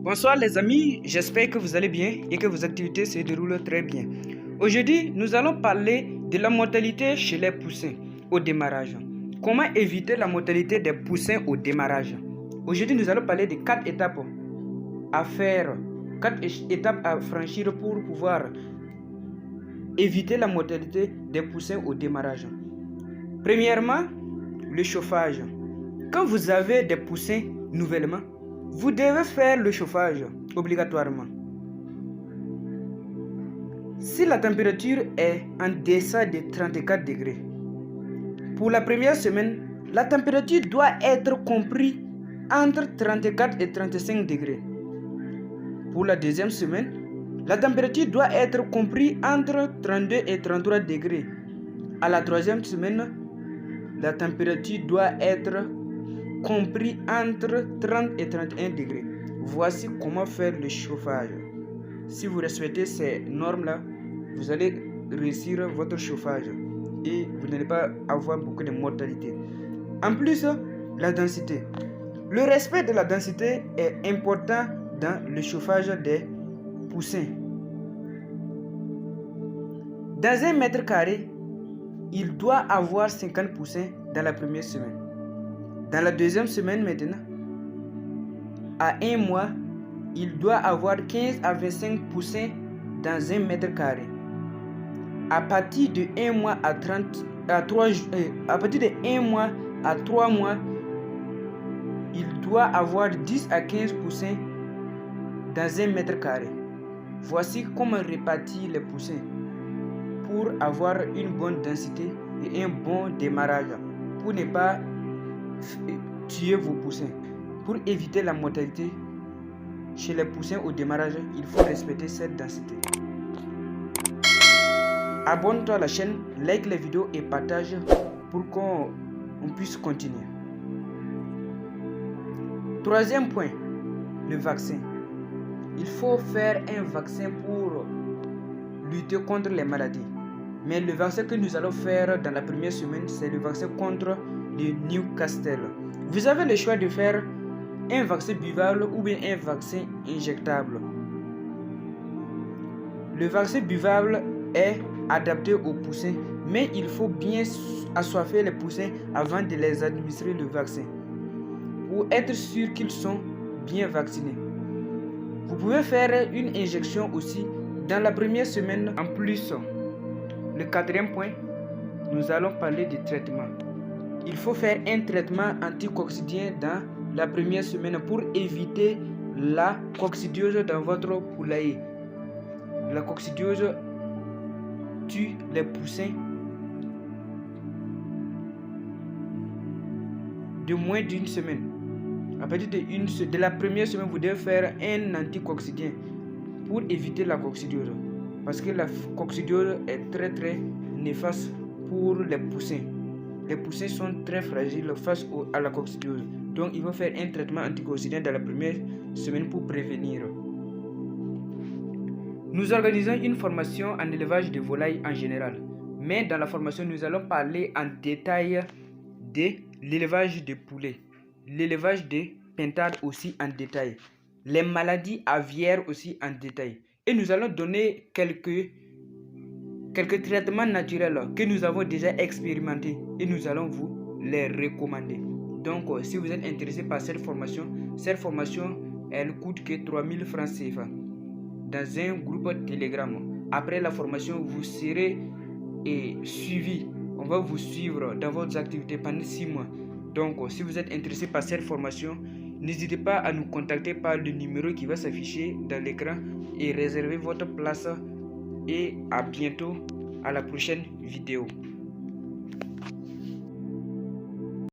Bonsoir les amis, j'espère que vous allez bien et que vos activités se déroulent très bien. Aujourd'hui, nous allons parler de la mortalité chez les poussins au démarrage. Comment éviter la mortalité des poussins au démarrage? Aujourd'hui, nous allons parler de 4 étapes à faire, 4 étapes à franchir pour pouvoir éviter la mortalité des poussins au démarrage. Premièrement, le chauffage. Quand vous avez des poussins nouvellement, vous devez faire le chauffage obligatoirement. Si la température est en deçà de 34 degrés, pour la première semaine, la température doit être comprise entre 34 et 35 degrés. Pour la deuxième semaine, la température doit être comprise entre 32 et 33 degrés. À la troisième semaine, la température doit être compris entre 30 et 31 degrés. Voici comment faire le chauffage. Si vous respectez ces normes-là, vous allez réussir votre chauffage et vous n'allez pas avoir beaucoup de mortalité. En plus, la densité. Le respect de la densité est important dans le chauffage des poussins. Dans 1 mètre carré, il doit avoir 50 poussins dans la première semaine. Dans la deuxième semaine maintenant, à 1 mois, il doit avoir 15 à 25 poussins dans 1 mètre carré. À partir de 1 mois à 3 mois, il doit avoir 10 à 15 poussins dans 1 mètre carré. Voici comment répartir les poussins pour avoir une bonne densité et un bon démarrage, pour ne pas tuer vos poussins. Pour éviter la mortalité chez les poussins au démarrage, il faut respecter cette densité. Abonne-toi à la chaîne, like les vidéos et partage pour qu'on puisse continuer. Troisième point, le vaccin. Il faut faire un vaccin pour lutter contre les maladies. Mais le vaccin que nous allons faire dans la première semaine, c'est le vaccin contre le Newcastle. Vous avez le choix de faire un vaccin buvable ou bien un vaccin injectable. Le vaccin buvable est adapté aux poussins, mais il faut bien assoiffer les poussins avant de les administrer le vaccin pour être sûr qu'ils sont bien vaccinés. Vous pouvez faire une injection aussi dans la première semaine. En plus, le quatrième point, nous allons parler de traitement. Il faut faire un traitement anticoccidien dans la première semaine pour éviter la coccidiose dans votre poulailler. La coccidiose tue les poussins de moins d'une semaine. À partir de la première semaine, vous devez faire un anticoccidien pour éviter la coccidiose. Parce que la coccidiose est très néfaste pour les poussins. Les poussins sont très fragiles face à la coccidiose. Donc il faut faire un traitement anticoccidien dans la première semaine pour prévenir. Nous organisons une formation en élevage de volailles en général. Mais dans la formation, nous allons parler en détail de l'élevage de poulets, l'élevage de pintades aussi en détail, les maladies aviaires aussi en détail. Et nous allons donner quelques traitements naturels que nous avons déjà expérimentés et nous allons vous les recommander. Donc, si vous êtes intéressé par cette formation, elle coûte que 3000 francs CFA dans un groupe Telegram. Après la formation, vous serez suivi. On va vous suivre dans vos activités pendant 6 mois. Donc, si vous êtes intéressé par cette formation, n'hésitez pas à nous contacter par le numéro qui va s'afficher dans l'écran et réserver votre place. Et à bientôt à la prochaine vidéo.